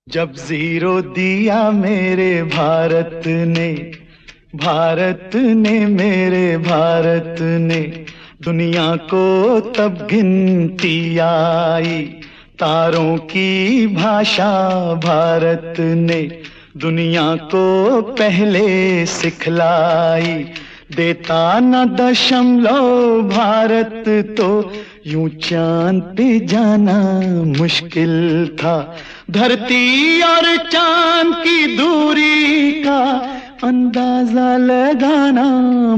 जब जीरो दिया मेरे भारत ने मेरे भारत ने दुनिया को तब गिनती आई। तारों की भाषा भारत ने दुनिया को पहले सिखलाई। देता न दशमलव भारत तो यूं चांद पे जाना मुश्किल था। धरती और चांद की दूरी का अंदाजा लगाना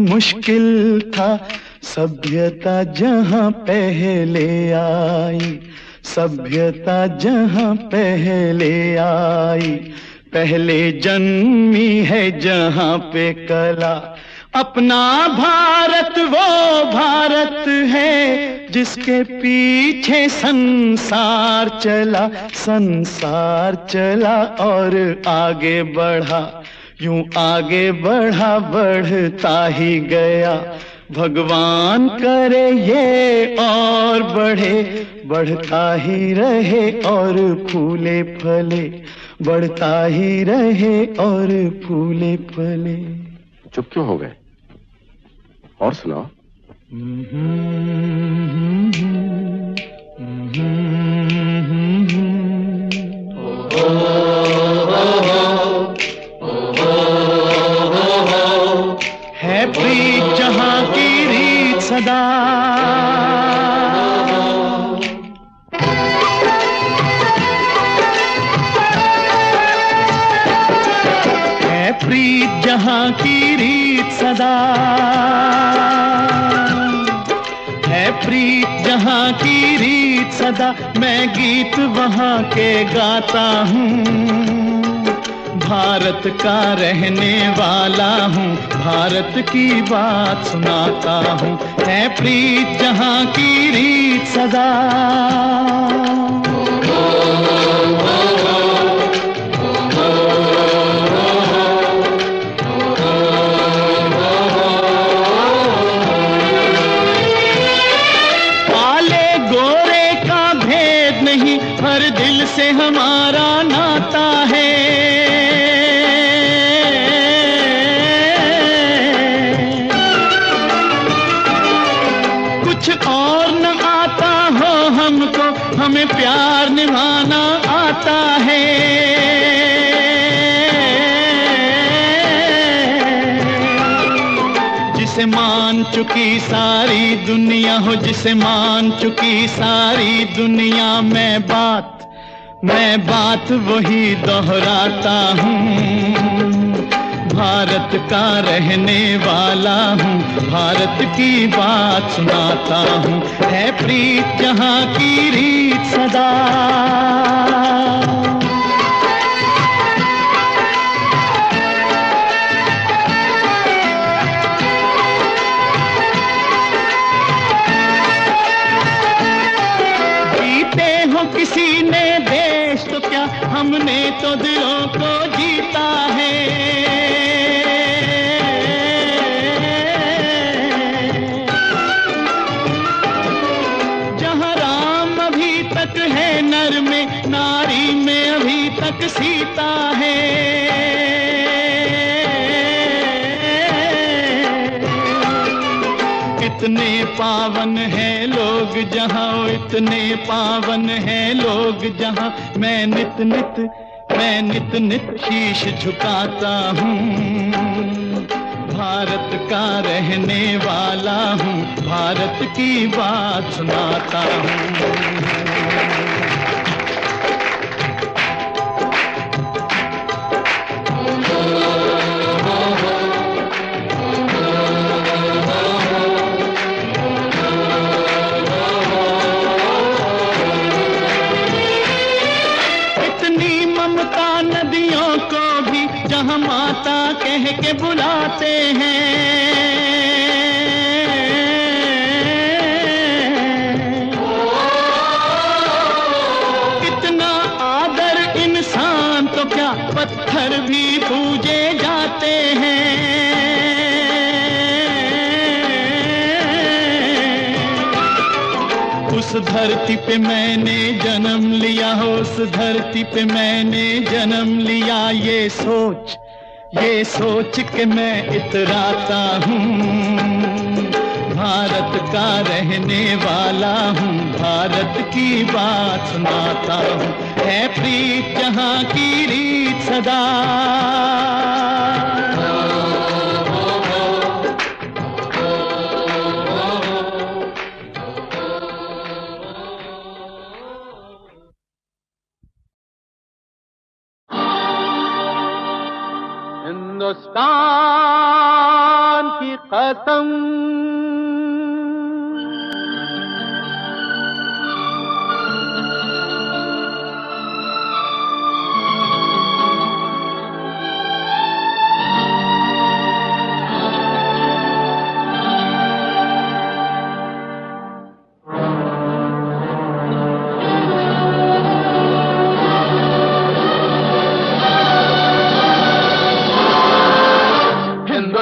मुश्किल था। सभ्यता जहां पहले आई, सभ्यता जहां पहले आई, पहले जन्मी है जहां पे कला। अपना भारत वो भारत है जिसके पीछे संसार चला, संसार चला और आगे बढ़ा। यूं आगे बढ़ा बढ़ता ही गया। भगवान करे ये और बढ़े, बढ़ता ही रहे और फूले फले, बढ़ता ही रहे और फूले फले। चुप क्यों हो गए? और सुनाओ। है प्रीत जहां की रीत सदा, है प्रीत जहां की रीत सदा, है प्रीत जहां की रीत सदा। मैं गीत वहां के गाता हूँ, भारत का रहने वाला हूँ, भारत की बात सुनाता हूँ। है प्रीत जहां की रीत सदा। काले गोरे का भेद नहीं, हर दिल से हमारा नाता है। कुछ और न आता हो हमको, हमें प्यार निभाना आता है। जिसे मान चुकी सारी दुनिया हो, जिसे मान चुकी सारी दुनिया, मैं बात वही दोहराता हूँ। भारत का रहने वाला हूँ, भारत की बात सुनाता हूँ। है प्रीत जहां की रीत सदा। जीते हो किसी ने देश तो क्या, हमने तो दिलों को जीता है। है नर में, नारी में अभी तक सीता है। इतने पावन है लोग जहां, इतने पावन है लोग जहां, मैं नित नित शीश झुकाता हूँ। भारत का रहने वाला हूँ, भारत की बात सुनाता हूँ। नदियों को भी जहां माता कह के बुलाते हैं। कितना आदर इंसान तो क्या, पत्थर भी पूजे जाते हैं। उस धरती पे मैंने जन्म लिया, उस धरती पे मैंने जन्म लिया। ये सोच के मैं इतराता हूँ, भारत का रहने वाला हूँ, भारत की बात सुनाता हूँ। है प्रीत जहाँ की रीत सदा, हिंदुस्तान की कसम,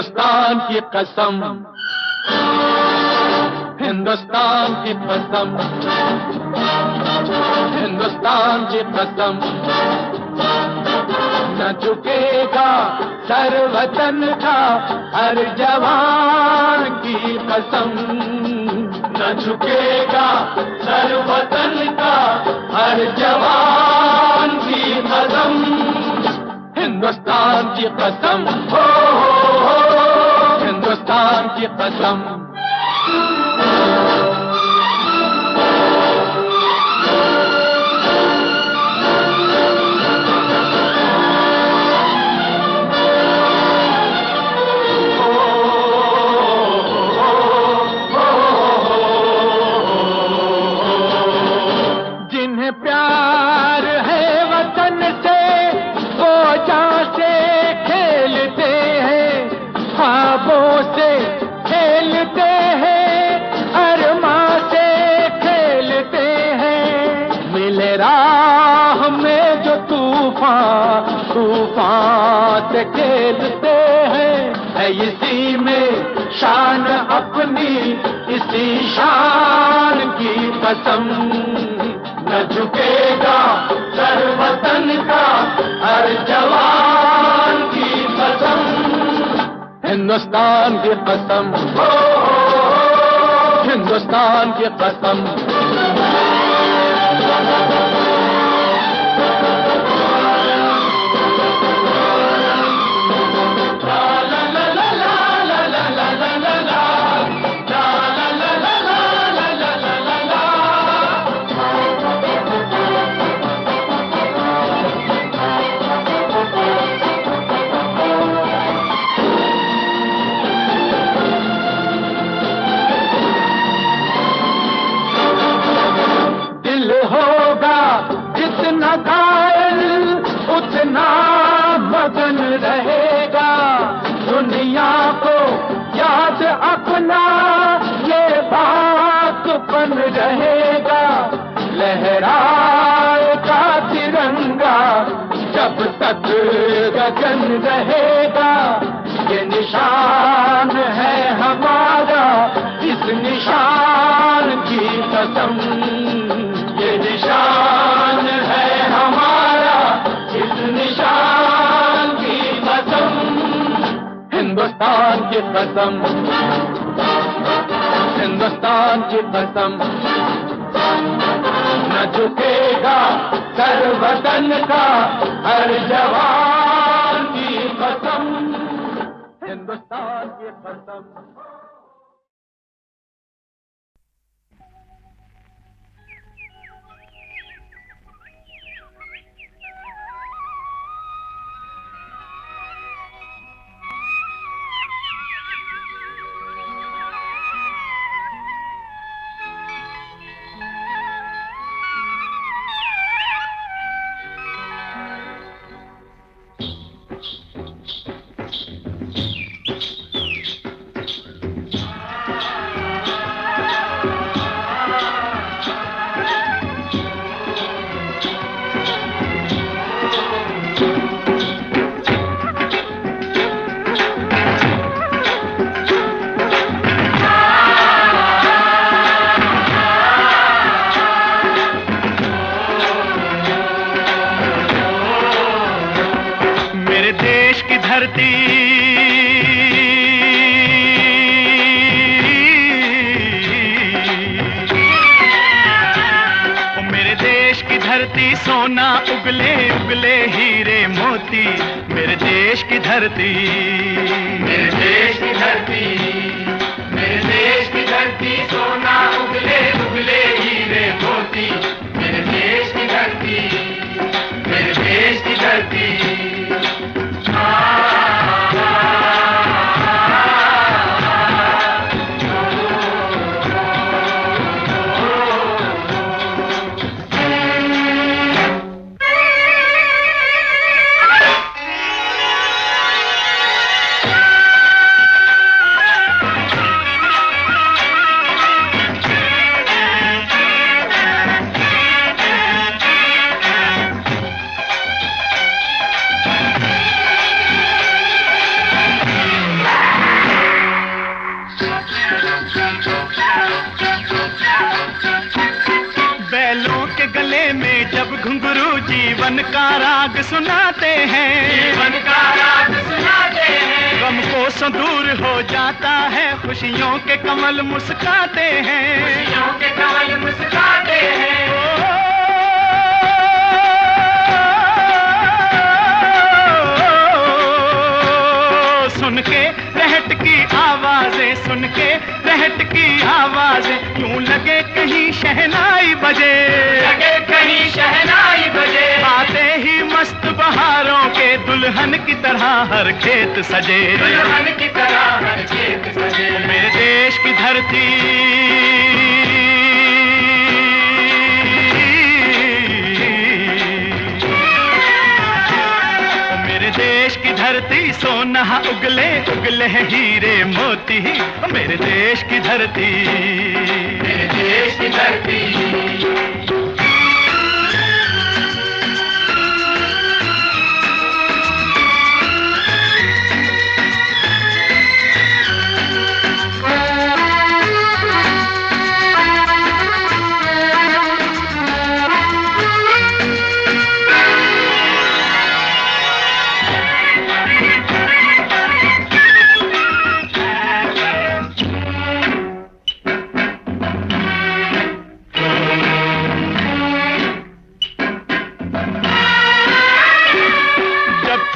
हिंदुस्तान की कसम, हिंदुस्तान की कसम, हिंदुस्तान की कसम, न झुकेगा सर वतन का हर जवान की कसम, न झुकेगा सर वतन का हर जवान की कसम। हिंदुस्तान की कसम, हो हिंदुस्तान की कसम। जिन्हें प्यार है वतन से वो जान से खेलते हैं, ख्वाबों से खेलते हैं, अरमां से खेलते हैं। मिले राह में जो तूफान से खेलते हैं, है इसी में शान अपनी, इसी शान की कसम। न झुकेगा सर वतन का हर जवान की कसम। हिंदुस्तान की कसम, हो हिंदुस्तान की कसम। जितना घायल उतना मगन रहेगा, दुनिया को याद अपना ये बात बन रहेगा। लहराएगा तिरंगा जब तक गगन रहेगा, ये निशान है हमारा, इस निशान की कसम। ये निशान है हमारा, इस निशान की कसम। हिंदुस्तान की कसम, हिंदुस्तान की कसम। न झुकेगा सर वतन का हर जवान की कसम। हिंदुस्तान की कसम। मेरे देश की धरती, ओ मेरे देश की धरती, सोना उगले उगले हीरे मोती, मेरे देश की धरती, मेरे देश की धरती, मेरे देश की धरती, सोना उगले उगले हीरे मोती, मेरे देश की धरती, मेरे देश की धरती। बैलों के गले में जब घुंघरू जीवन का राग सुनाते हैं, जीवन का राग सुनाते हैं, गम को सो दूर हो जाता है, खुशियों के कमल मुस्काते हैं, खुशियों के कमल मुस्काते हैं। सुन के रहट की आवाजें, सुन के रहट की आवाजें, यूं लगे कहीं शहनाई बजे, लगे कहीं शहनाई बजे, आते ही मस्त बहारों के दुल्हन की तरह हर खेत सजे, दुल्हन की तरह हर खेत सजे। मेरे देश की धरती, मेरे देश की धरती, सोना उगले उगले हीरे मोती, मेरे देश की धरती, मेरे देश की धरती।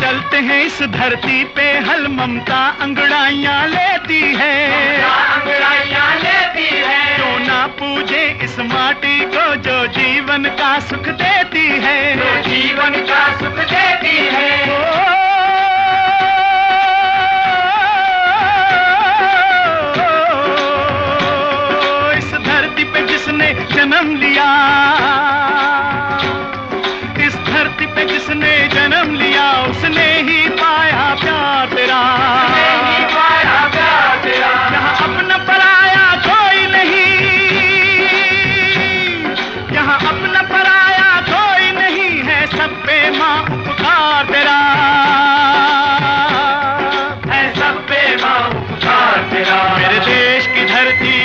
चलते हैं इस धरती पे हल ममता अंगड़ाइयां लेती है, अंगड़ाइयां लेती है, जो ना पूजे इस माटी को, जो जीवन का सुख देती है, जो जीवन का सुख देती है। इस धरती पे जिसने जन्म लिया, इस धरती पे जिसने जन्म लिया, उसने ही पाया प्यार तेरा, नहीं पाया प्यार तेरा। यहाँ अपना पराया कोई नहीं, यहाँ अपना पराया कोई नहीं है, सब पे माँ उपकार तेरा, है सब पे माँ उपकार तेरा। मेरे देश की धरती,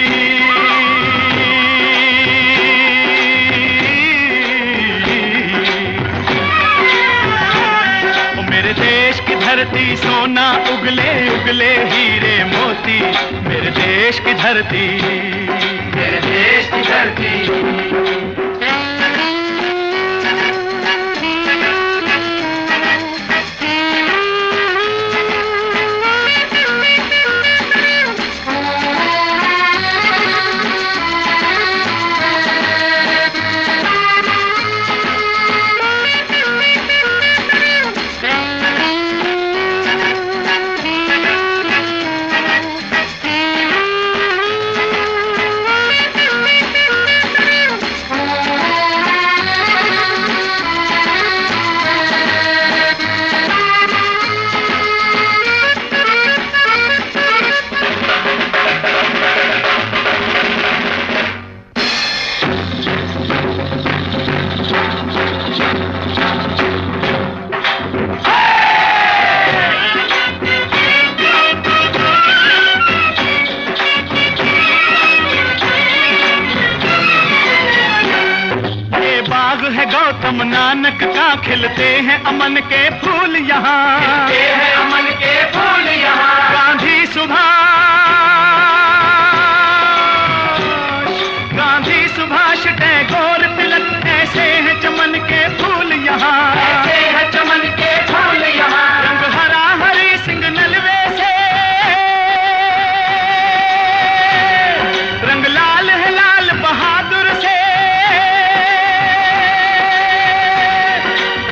मेरे देश की धरती, सोना उगले उगले हीरे मोती, मेरे देश की धरती, मेरे देश की धरती। गौतम नानक का खिलते हैं अमन के फूल यहाँ, खिलते हैं अमन के फूल यहाँ। गांधी सुभाष टैगोर तिलक, ऐसे हैं चमन के फूल यहाँ, ऐसे हैं चमन के फूल यहाँ। रंग हरा हरी सिंह नलवे से, रंग लाल है लाल बहादुर से,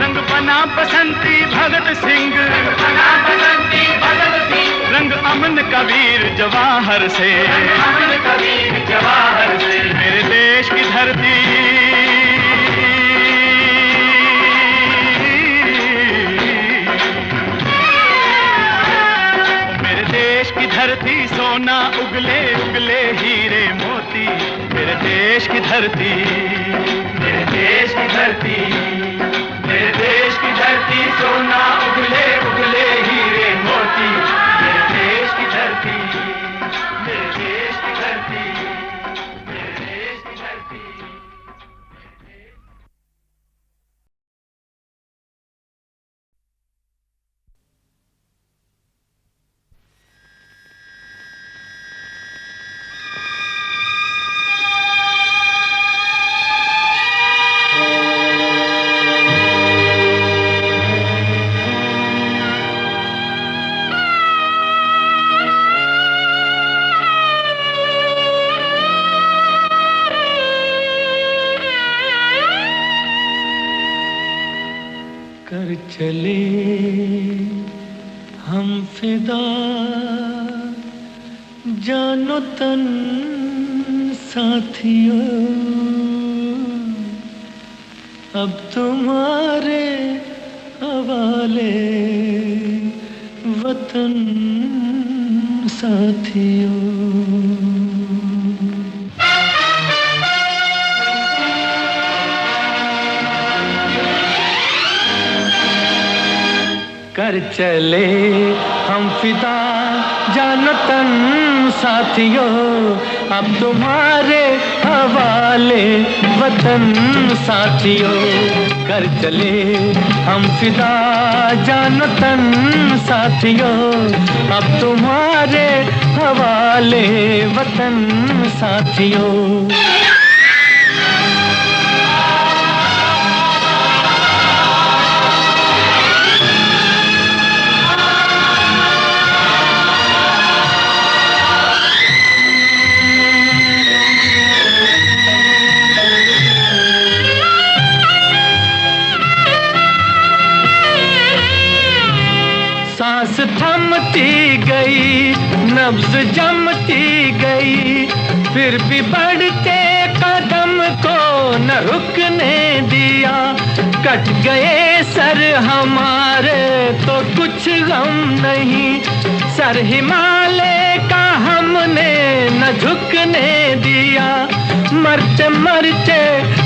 रंग बना बसंती भगत सिंह, रंग बना बसंती भगत सिंह। रंग अमन कबीर जवाहर से, अमन कबीर जवाहर से। मेरे देश की धरती, मेरे देश की धरती सोना उगले उगले हीरे मोती, मेरे देश की धरती, मेरे देश की धरती, मेरे देश की धरती सोना उगले उगले हीरे मोती। मेरे देश की धरती, मेरे देश की धरती, मेरे देश की धरती। कर चले हम फिदा जानो तन साथियों, अब तुम्हारे हवाले वतन साथियों। कर चले हम फिदा जानो तन साथियों, अब तुम्हारे हवाले वतन साथियों। कर चले हम फिदा जानो तन साथियों, अब तुम्हारे हवाले वतन साथियों। सांस थमती गई, नब्ज जमती गई, फिर भी बढ़ते कदम को न रुकने दिया। कट गए सर हमारे तो कुछ गम नहीं, सर हिमालय का हमने न झुकने दिया। मरते मरते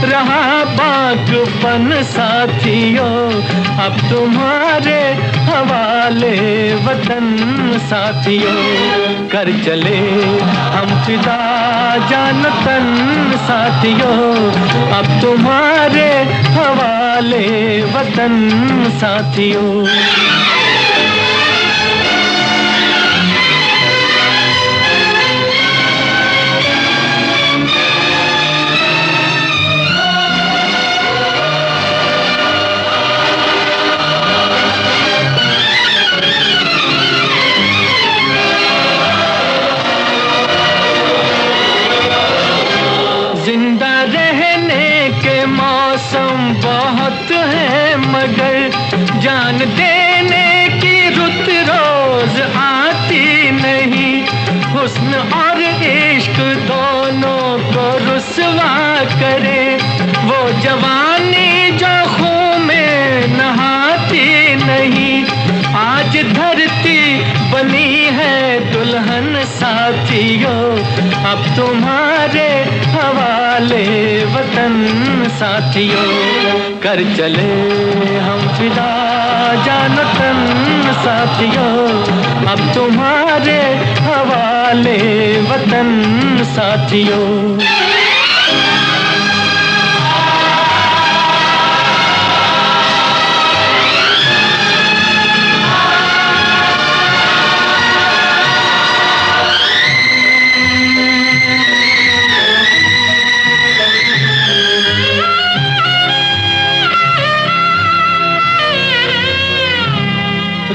रहा बागपन साथियों, अब तुम्हारे हवाले वतन साथियों। कर चले हम फिदा जानो तन साथियों, अब तुम्हारे हवाले वतन साथियों। जिंदा रहने के मौसम बहुत है, मगर जान देने की रुत रोज आती नहीं। हुस्न और इश्क दोनों को रुसवा करे, वो जवानी जो खून में नहाती नहीं। आज धरती बनी है दुल्हन साथियों, अब तुम्हारे हवाले वतन साथियों। कर चले हम फिदा जानो तन साथियों, अब तुम्हारे हवाले वतन साथियों।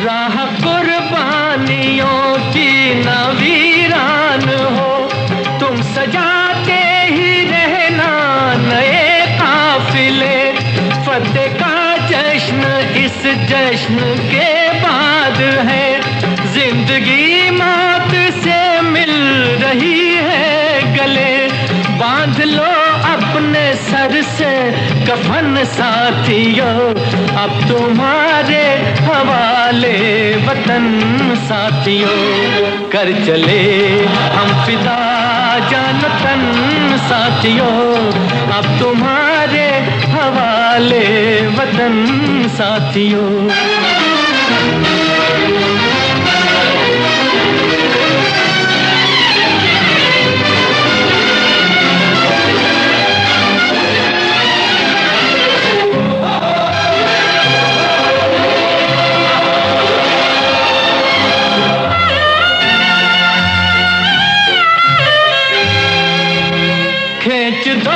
राह कुर्बानियों की न वीरान हो, तुम सजाते ही रहना नए काफिले। फतेह का जश्न इस जश्न के बाद है, जिंदगी मौत से मिल रही है गले। बांध लो अपने सर से कफन साथियों, अब तुम्हारे हवाले वतन साथियों। कर चले हम फिदा जान तन साथियों, अब तुम्हारे हवाले वतन साथियों। खींच दो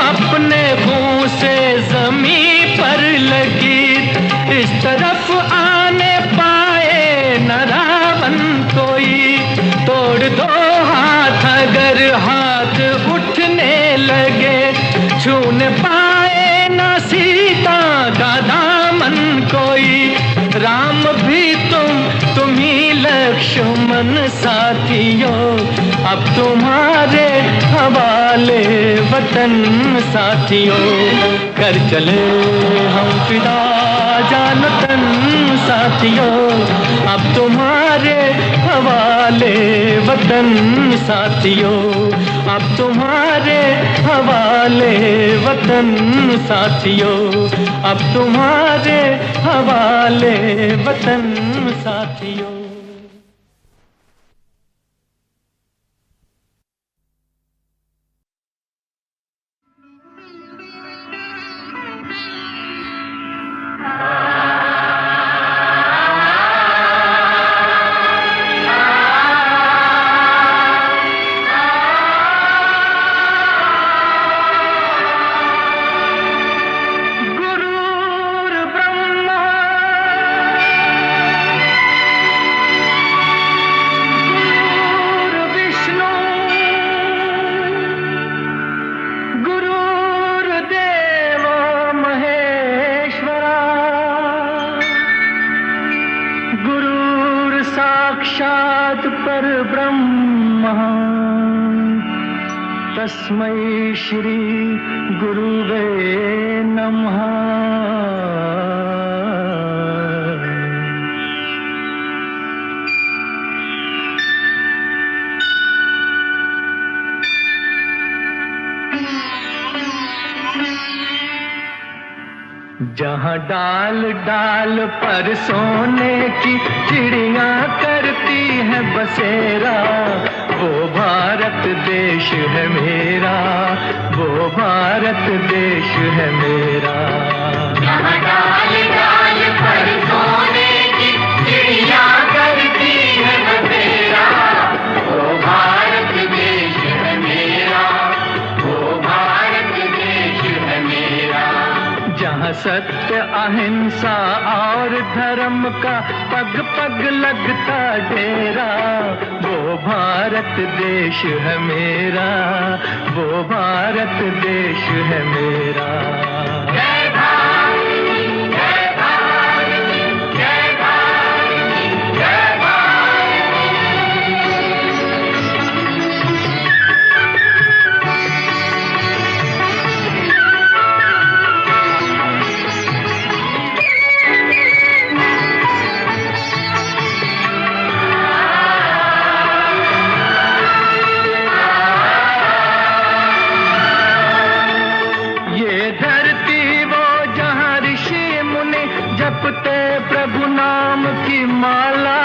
अपने मुंह से जमीन पर लगी, इस तरफ आने पाए न रावण कोई। तोड़ दो हाथ अगर हाथ उठने लगे, छूने पाए न सीता का दामन कोई। राम भी तुम ही लक्ष्मण साथियों, अब तुम्हारे हवाले वतन साथियों। कर चले हम फिदा जान तन साथियों, अब तुम्हारे हवाले वतन साथियों। अब तुम्हारे हवाले वतन साथियों, अब तुम्हारे हवाले वतन साथियों। तस्मै श्री गुरुवे नमः। जहाँ डाल डाल पर सोने की चिड़िया करती है बसेरा, वो भारत देश है मेरा, वो भारत देश है मेरा। जहाँ डाल डाल पर सोने की चिड़िया करती है बसेरा, वो भारत देश है मेरा, वो भारत देश है मेरा। जहाँ सत्य अहिंसा और धर्म का पग पग लगता डेरा, वो भारत देश है मेरा, वो भारत देश है मेरा। जय भारत, जय भारत, जय भारत, जय भारत। जपते प्रभु नाम की माला,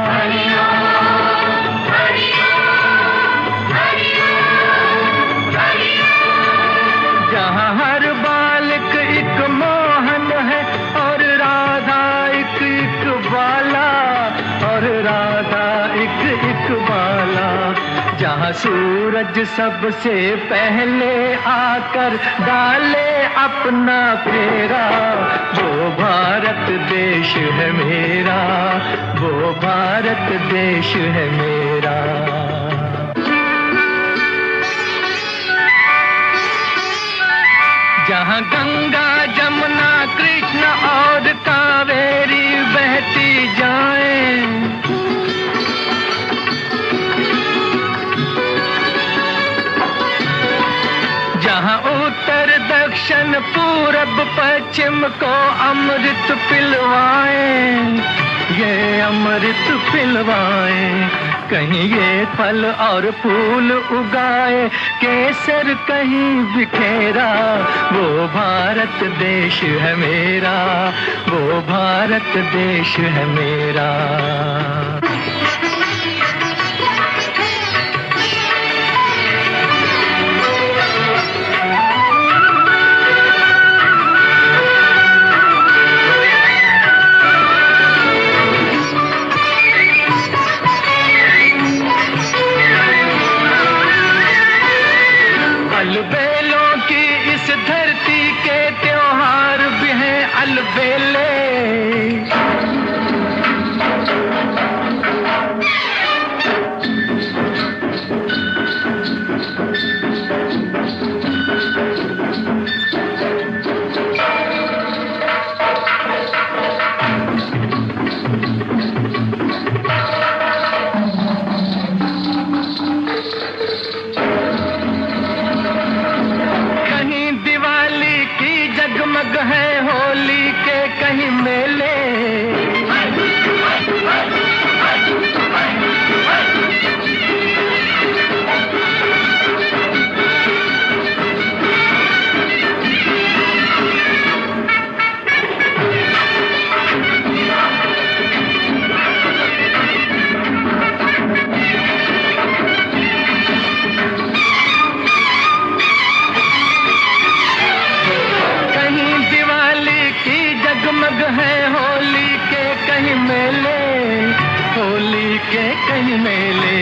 हरि ओम, हरि ओम, हरि ओम, हरि ओम। जहाँ हर बालक एक मोहन है और राधा एक बाला, और राधा एक बाला। जहाँ सूरज सबसे पहले आकर डाले अपना फेरा, वो भारत देश है मेरा, वो भारत देश है मेरा। जहाँ गंगा जमुना कृष्ण और कावेरी बहती जाएं, जहाँ उत्तर दक्षिण पूरब पश्चिम को अमृत पिलवाएं, ये अमृत पिलवाएं। कहीं ये फल और फूल उगाए, केसर कहीं बिखेरा, वो भारत देश है मेरा, वो भारत देश है मेरा। अलबेलों की इस धरती के त्योहार भी हैं अलबेले। जगमग है होली के कहीं मेले, जगमग है होली के कहीं मेले, होली के कहीं मेले।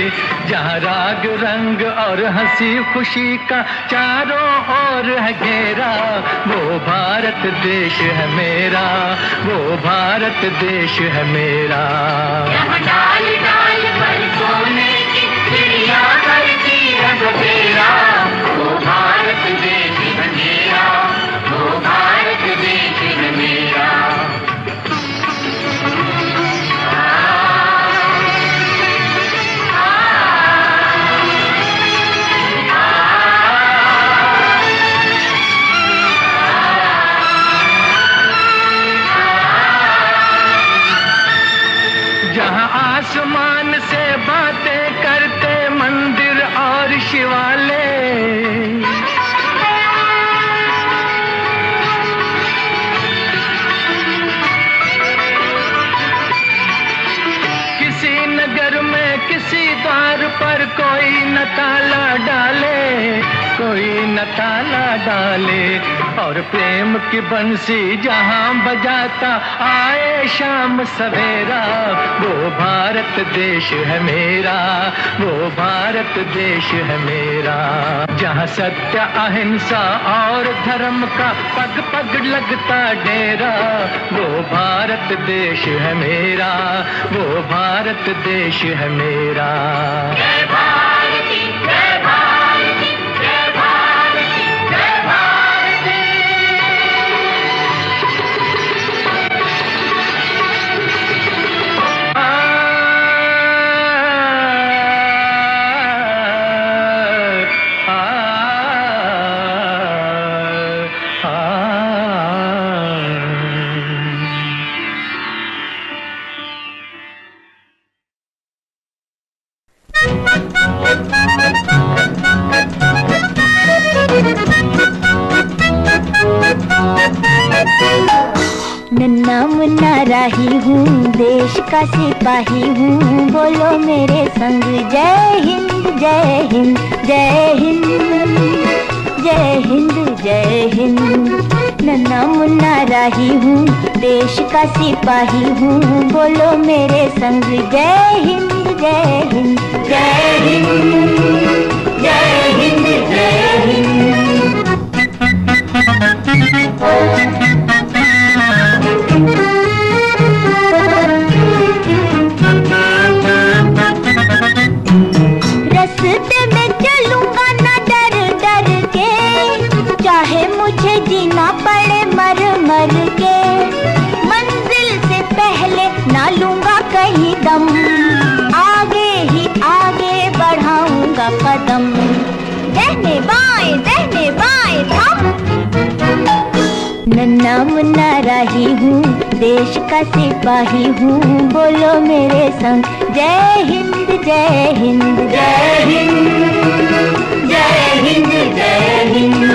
जहाँ राग रंग और हंसी खुशी का चारों ओर है घेरा, वो भारत देश है मेरा, वो भारत देश है मेरा। यहाँ डाल डाल पर सोने की चिड़िया करती है बसेरा, वो भारत देश है मेरा, वो भारत देश है मेरा। जहाँ आसमान से बातें करते मंदिर और शिवालय, किसी नगर में किसी द्वार पर कोई न ताला डाले, कोई न ताला डाले। और प्रेम की बंसी जहाँ बजाता आए शाम सवेरा, वो भारत देश है मेरा, वो भारत देश है मेरा। जहाँ सत्य अहिंसा और धर्म का पग पग लगता डेरा, वो भारत देश है मेरा, वो भारत देश है मेरा। जय भारती, जय भारती, जय भारती, जय भारती। नन्ना मुन्ना राही हूँ, देश का सिपाही हूँ, बोलो मेरे संग जय हिंद जय हिंद जय हिंद जय हिंद जय हिंद। नन्ना मुन्ना राही हूँ, देश का सिपाही हूँ, बोलो मेरे संग जय हिंद जय हिंद जय हिंद जय हिंद जय हिंद। मुन्ना राही हूँ, देश का सिपाही हूँ, बोलो मेरे संग जय हिंद जय हिंद जय हिंद जय हिंद जय हिंद।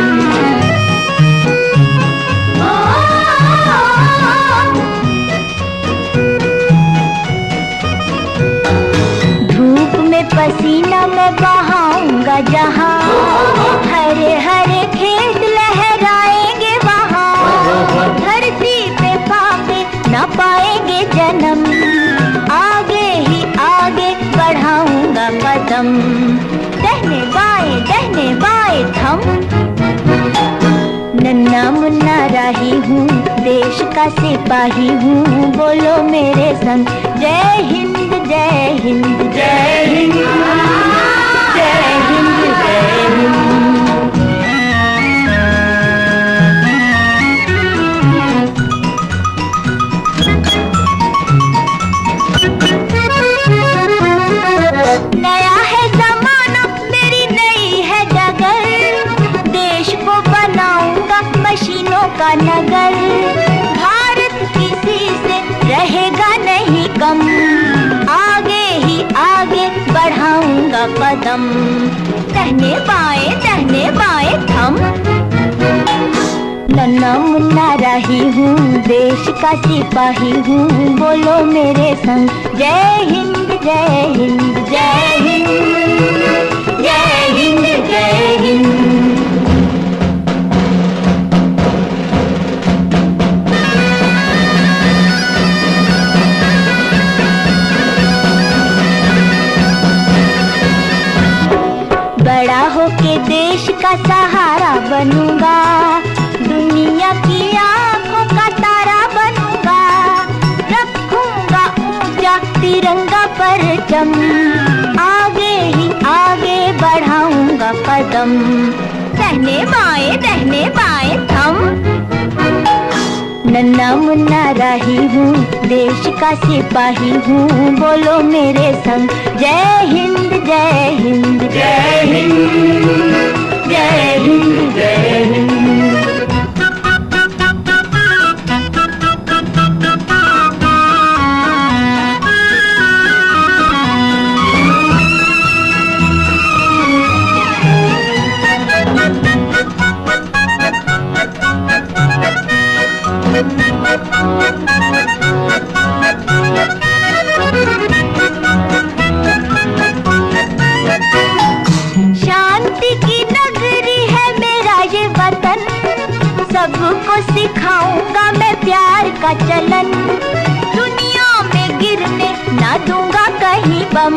धूप में पसीना मैं बहाऊंगा जहाँ, हरे हरे खेत लहराएंगे वहाँ, धरती पे पापे न पाएंगे जन्म, आगे ही आगे बढ़ाऊंगा कदम, दहने बाएं थम। नन्ना मुन्ना राही हूँ, देश का सिपाही हूँ, बोलो मेरे संग जय हिंद जय हिंद जय हिंद जय हिंद जय हिंद। नया है जमाना, मेरी नई है डगर, देश को बनाऊंगा मशीनों का नगर, भारत किसी से रहेगा नहीं कम, आगे ही आगे बढ़ाऊंगा कदम, दहने बाएं थम। नन्ना मुन्ना राही हूँ, देश का सिपाही हूँ, बोलो मेरे संग जय हिंद जय हिंद जय हिंद जय हिंद जय हिंद। बड़ा होके देश का सहारा बनूंगा, दुनिया की आंखों का तारा बनूंगा, रखूंगा ऊंचा तिरंगा परचम, आगे ही आगे बढ़ाऊंगा कदम, दहने बाएं थम। नन्ना मुन्ना राही हूँ, देश का सिपाही हूँ, बोलो मेरे संग जय हिंद जय हिंद जय हिंद जय हिंद जय हिंद। शांति की नगरी है मेरा ये वतन, सबको सिखाऊंगा मैं प्यार का चलन, दुनिया में गिरने ना दूंगा कहीं बम,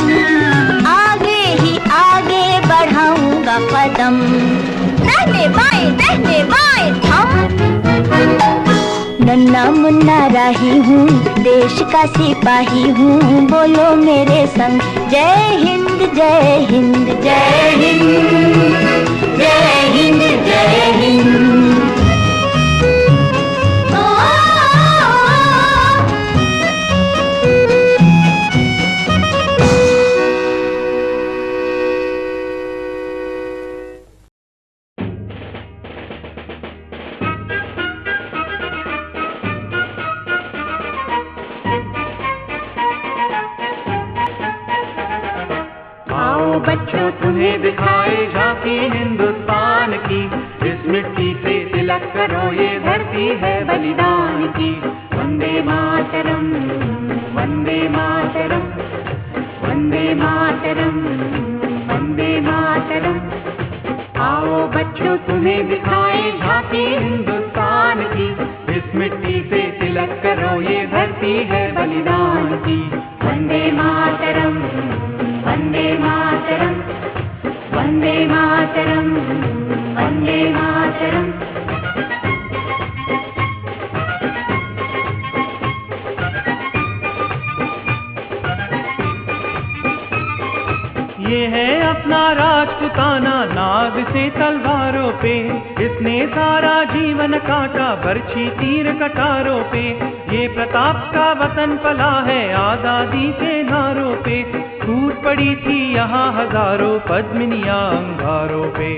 आगे ही आगे बढ़ाऊंगा कदम, दहने बाएं थम। नन्ना मुन्ना राही हूँ, देश का सिपाही हूँ, बोलो मेरे संग जय हिंद जय हिंद जय हिंद जय हिंद जय हिंद। बच्चों तुम्हें दिखाए झांकी हिंदुस्तान की, इस मिट्टी से तिलक करो ये धरती है बलिदान की। वंदे मातरम वंदे मातरम वंदे मातरम वंदे मातरम। आओ बच्चों तुम्हें दिखाए झांकी हिंदुस्तान की, इस मिट्टी से तिलक करो ये धरती है बलिदान की। वंदे मातरम वंदे मातरम वंदे मातरम वंदे मातरम। ये है अपना राजपुताना नाग से तलवारों पे, इसने सारा जीवन काटा बरछी तीर कटारों पे। ये प्रताप का वतन पला है आजादी के नारों पे, टूट पड़ी थी यहाँ हजारों पद्मिनियां अंगारों पे।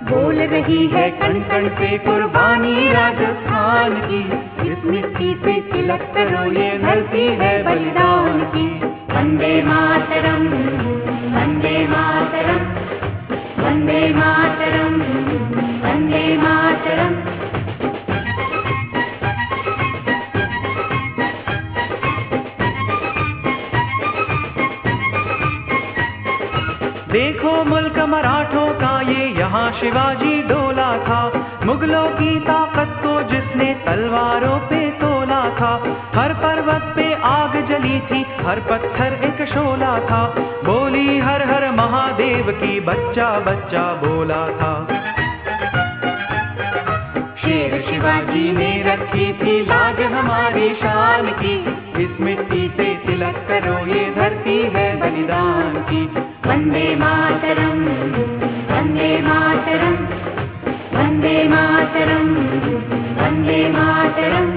बोल रही है कण कण पे कुर्बानी राजस्थान की। इस मिट्टी से तिलक करो ये धरती है बलिदान की। वंदे मातरम, वंदे मातरम, वंदे मातरम, वंदे मातरम। देखो मुल्क मराठों का ये यहाँ शिवाजी डोला था। मुगलों की ताकत को जिसने तलवारों पे तोला था। हर पर्वत पे आग जली थी, हर पत्थर एक शोला था। बोली हर हर महादेव की बच्चा बच्चा बोला था। शेर शिवाजी ने रखी थी लाज हमारी शान की। इस मिट्टी से तिलक करो ये धरती है बलिदान की। वंदे मातरम, वंदे मातरम, वंदे मातरम, वंदे मातरम।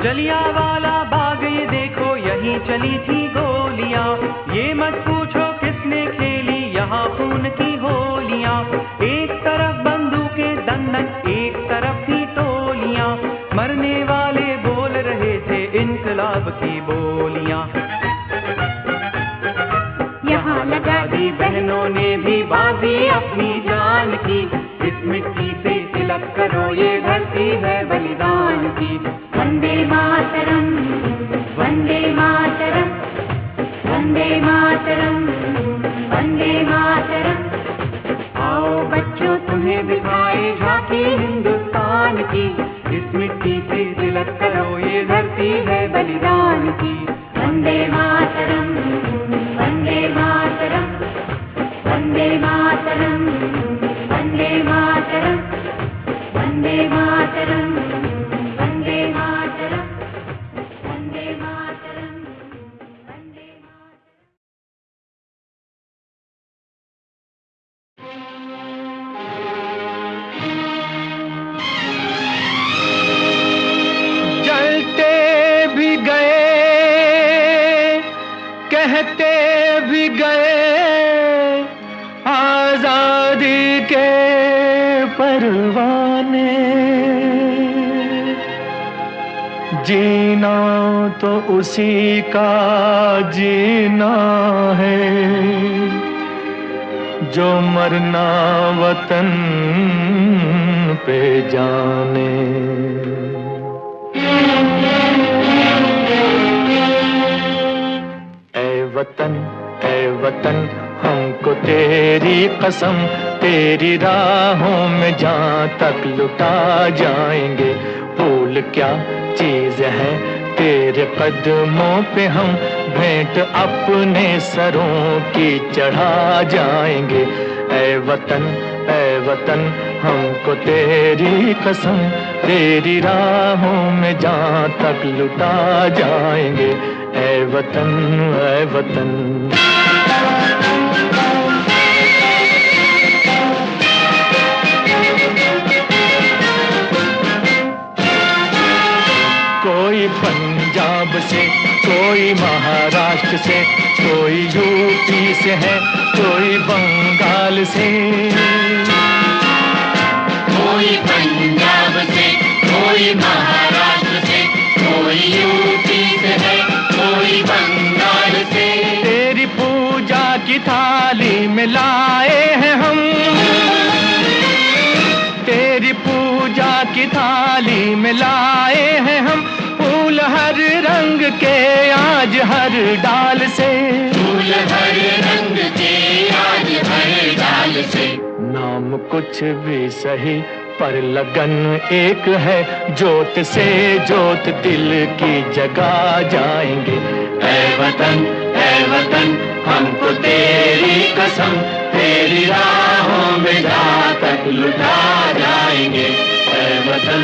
जलियांवाला बाग ये देखो यहीं चली थी गोलियां। ये मत पूछो किसने खेली यहाँ खून की होलियां। एक तरफ बंदूकें दंडन, एक तरफ थी टोलियां। मरने वाले बोल रहे थे इनकलाब की बोलियां। यहाँ लगा दी बहनों ने भी बाजी अपनी जान की। इस मिट्टी से तिलक करो ये धरती है बलिदान की। वंदे मातरम, वंदे मातरम, वंदे मातरम, वंदे मातरम। आओ बच्चों तुम्हें दिखाए झांकी हिंदुस्तान की। इस मिट्टी से तिलक करो ये धरती है बलिदान की। वंदे मातरम, वंदे मातरम, वंदे मातरम, वंदे मातरम, वंदे मातरम, वंदे मातरम, वंदे मातरम, वंदे मातरम। जलते भी गए, कहते भी गए, आजादी के परवाने। जीना तो उसी का जीना है, जो मरना वतन पे जाने। ऐ वतन हमको तेरी कसम, तेरी राहों में जहाँ तक लुटा जाएंगे। फूल क्या चीज है तेरे कदमों पे, हम भेंट अपने सरों की चढ़ा जाएंगे। ऐ वतन हमको तेरी कसम, तेरी राहों में जहाँ तक लुटा जाएंगे। ऐ वतन, ऐ वतन। कोई पंजाब से, कोई महाराष्ट्र से, कोई यूपी से है, कोई बंगाल से। कोई पंजाब से, कोई महाराष्ट्र से, कोई यूपी से है, कोई बंगाल से। तेरी पूजा की थाली में लाए हैं हम, तेरी पूजा की थाली में लाए हैं हम। फूल हर रंग के आज हर डाल से, फूल हर रंग के आज हर डाल से। नाम कुछ भी सही पर लगन एक है, जोत से जोत दिल की जगा जाएंगे। ऐ वतन हमको तेरी कसम, तेरी राहों में जहाँ तक लुटा जाएंगे। ऐ वतन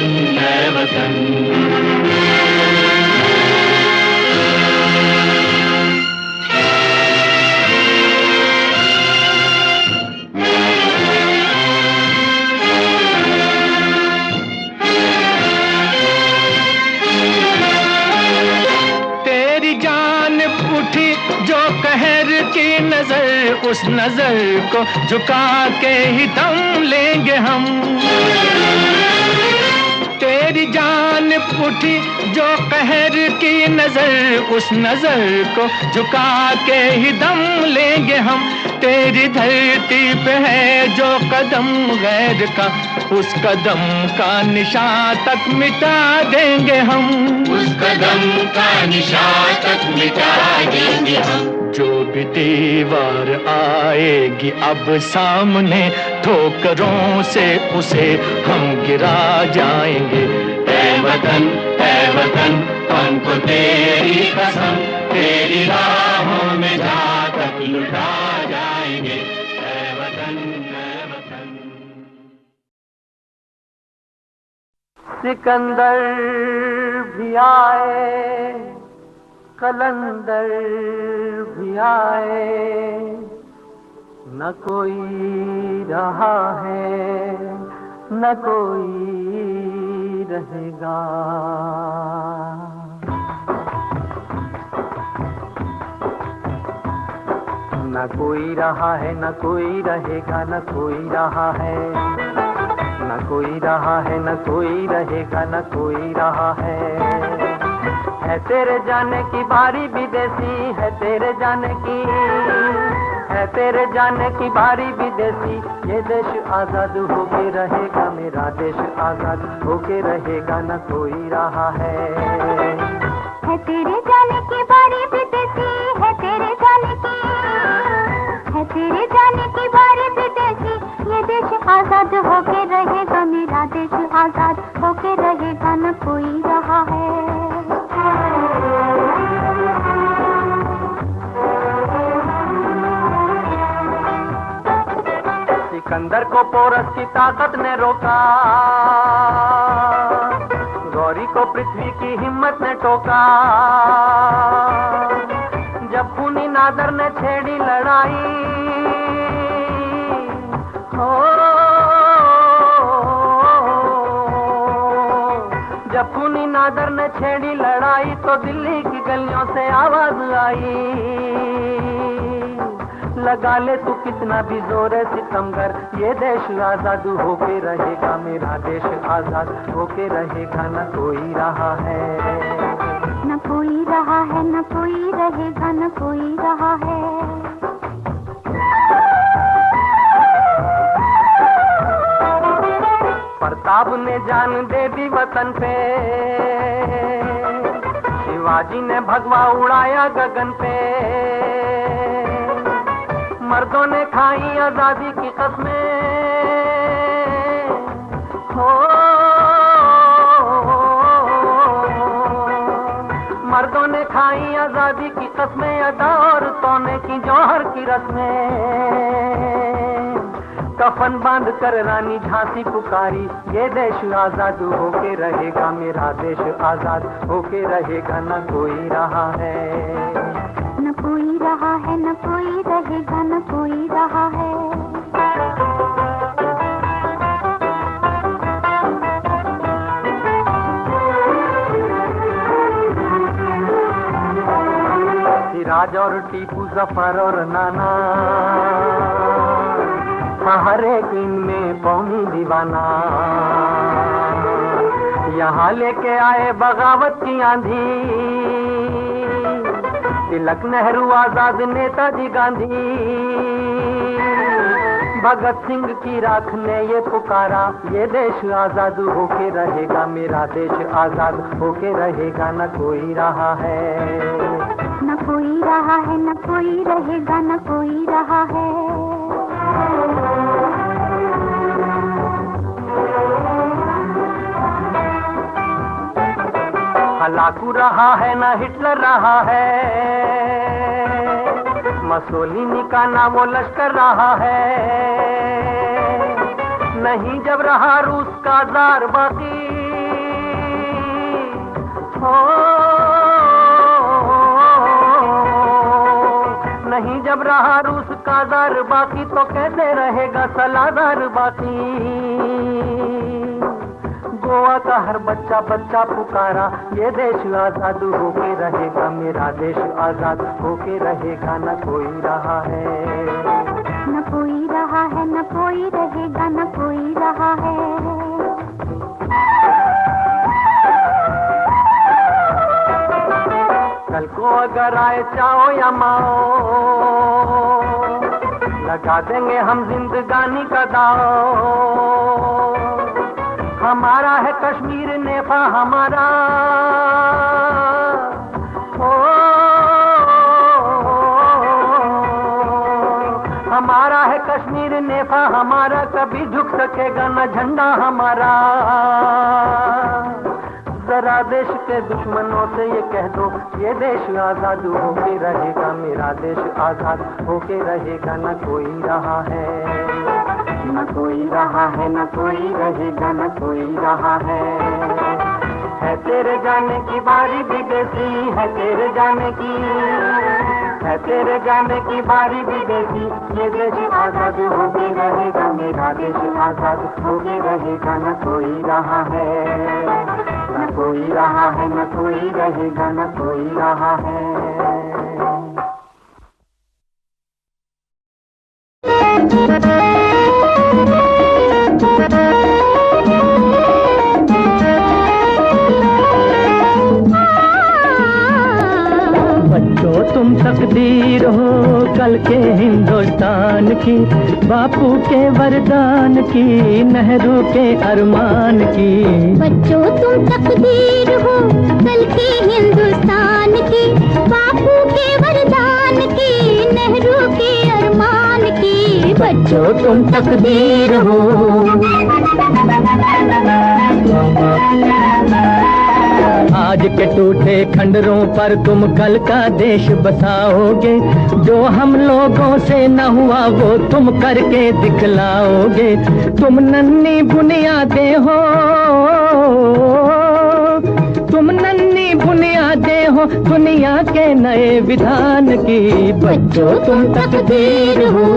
की नजर, उस नजर को झुका के ही दम लेंगे हम। तेरी जान उठी जो कहर की नजर, उस नजर को झुका के ही दम लेंगे हम। तेरी धरती पे है जो कदम गैर का, उस कदम का निशान तक मिटा देंगे हम। उस कदम का निशान तक मिटा देंगे हम। जो भी दीवार आएगी अब सामने, ठोकरों से उसे हम गिरा जाएंगे। ऐ वतन हमको तेरी कसम, तेरी राहों में जा तक लुटा जाएंगे। ऐ वतन सिकंदर भी आए, कलंदर भी आए, न कोई रहा है न कोई रहेगा। न कोई रहा है न कोई रहेगा, न कोई रहा है न कोई रहा है, न कोई रहेगा, न कोई रहा है तेरे जाने की बारी विदेशी, है तेरे जाने की, है तेरे जाने की बारी विदेशी। ये देश आजाद होके रहेगा, मेरा देश आजाद होके रहेगा, न कोई रहा है तेरे जाने की बारी विदेशी, है तेरे जाने की, है तेरे जाने की बारी विदेशी। ये देश आजाद होके रहेगा, मेरा देश आजाद होके रहेगा, न कोई रहा है। सिकंदर को पोरस की ताकत ने रोका, गौरी को पृथ्वी की हिम्मत ने टोका। जब खूनी नादर ने छेड़ी लड़ाई, हो जब खूनी नादर ने छेड़ी लड़ाई, तो दिल्ली की गलियों से आवाज आई, लगा ले तू कितना भी जोर है सितमगर। ये देश आजाद होके रहेगा, मेरा देश आजाद होके रहेगा, न कोई रहा है न कोई रहा है, न कोई रहेगा, न कोई रहा है। प्रताप ने जान दे दी वतन पे, शिवाजी ने भगवा उड़ाया गगन पे। मर्दों ने खाई आजादी की कसमें, हो मर्दों ने खाई आजादी की कसमें, अदा औरतों ने की जौहर की रस्में। कफन बांध कर रानी झांसी पुकारी, ये देश आजाद होके रहेगा, मेरा देश आजाद होके रहेगा, न कोई रहा है न कोई रहा है, न कोई रहेगा, न कोई रहा है। सिराज और टीपू, जफर और नाना, हर एक इनमें कौमी दीवाना। यहाँ लेके आए बगावत की आंधी, तिलक, नेहरू, आजाद, नेताजी गांधी। भगत सिंह की राख ने ये पुकारा, ये देश आजाद होके रहेगा, मेरा देश आजाद होके रहेगा, न कोई रहा है न कोई रहा है, न कोई रहेगा, न कोई रहा है। हलाकू रहा है न हिटलर रहा है, मसोलिनी का ना वो लश्कर रहा है। नहीं जब रहा रूस का जार बाकी, हो नहीं जब रहा रूस का जार बाकी, तो कैसे रहेगा सलादार बाकी। गोवा का हर बच्चा बच्चा पुकारा, ये देश आजाद होके रहेगा, मेरा देश आजाद होके रहेगा, न कोई रहा है, न कोई रहा है, न कोई रहेगा, न कोई रहा है। कल को अगर आए चाओ या माओ, लगा देंगे हम जिंदगानी का दाव। हमारा है कश्मीर नेफा हमारा, ओ हमारा है कश्मीर नेफा हमारा, कभी झुक सकेगा न झंडा हमारा। जरा देश के दुश्मनों से ये कह दो, ये देश आजाद होके रहेगा, मेरा देश आजाद होके रहेगा, न कोई रहा है, न कोई रहा है, न कोई रहेगा, न कोई रहा है तेरे जाने की बारी विदेशी, है तेरे जाने की, है तेरे जाने की बारी विदेशी। ये देश आजाद होके रहेगा, मेरा देश आजाद होके रहेगा, न कोई रहा है, न कोई रहा है, न कोई रहेगा, न कोई रहा है। बच्चों तुम तकदीर हो कल के हिंदुस्तान की, बापू के वरदान की, नेहरू के अरमान की। बच्चों तुम तकदीर हो कल के हिंदुस्तान की, बापू के वरदान की, नेहरू के अरमान की। बच्चों तुम तकदीर हो। आज के टूटे खंडरों पर तुम कल का देश बसाओगे, जो हम लोगों से न हुआ वो तुम करके दिखलाओगे। तुम नन्ही बुनियादें हो, तुम नन्ही बुनियादें हो दुनिया के नए विधान की। बच्चों तुम तकदीर हो।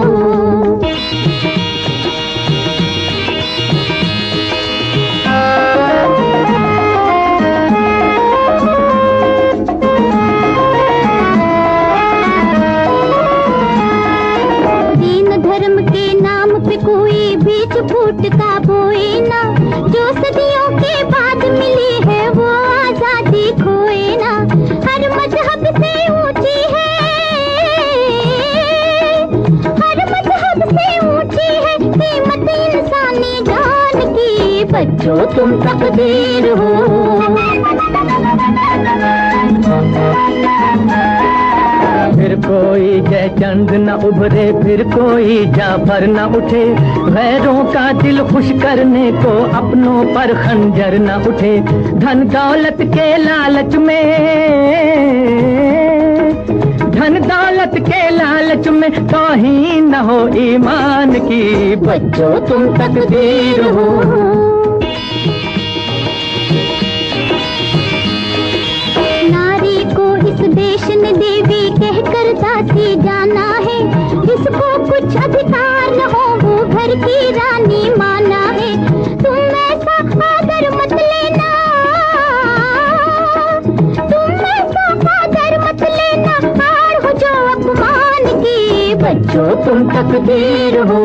कोई बीच फूट का बोए ना, जो सदियों के बाद मिली है वो आजादी खोए ना। हर मजहब से ऊंची है, हर मजहब से ऊंची है कीमत इंसानी जान की। बच्चों तुम तकदीर हो। फिर कोई जयचंद न उभरे, फिर कोई जाफर न उठे, गैरों का दिल खुश करने को अपनों पर खंजर न उठे। धन दौलत के लालच में, धन दौलत के लालच में तौहीन न हो ईमान की। बच्चों तुम तकदीर हो। नारी को इस देश ने देवी कहकर दासी जाना है, जिसको कुछ अधिकार न हो वो घर की रानी माना है। तुम ऐसा आदर मत लेना, तुम ऐसा आदर मत लेना, हार हो जो अपमान की। बच्चों तुम तकदीर हो।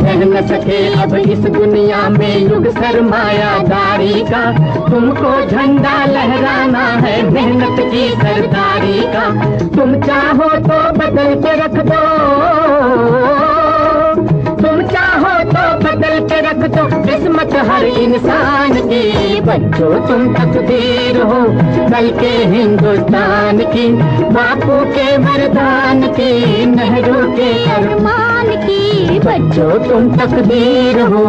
रह न सके अब इस दुनिया में युग सरमायादारी का, तुमको झंडा लहराना है मेहनत की सरदारी का। तुम चाहो तो बदल के रख दो, तुम चाहो तो बदल के रख दो किस्मत हर इंसान की। बच्चों तुम तकदीर हो कल के हिंदुस्तान की, बापू के वरदान की, नेहरू के अरमान की। बच्चों तुम तकदीर हो।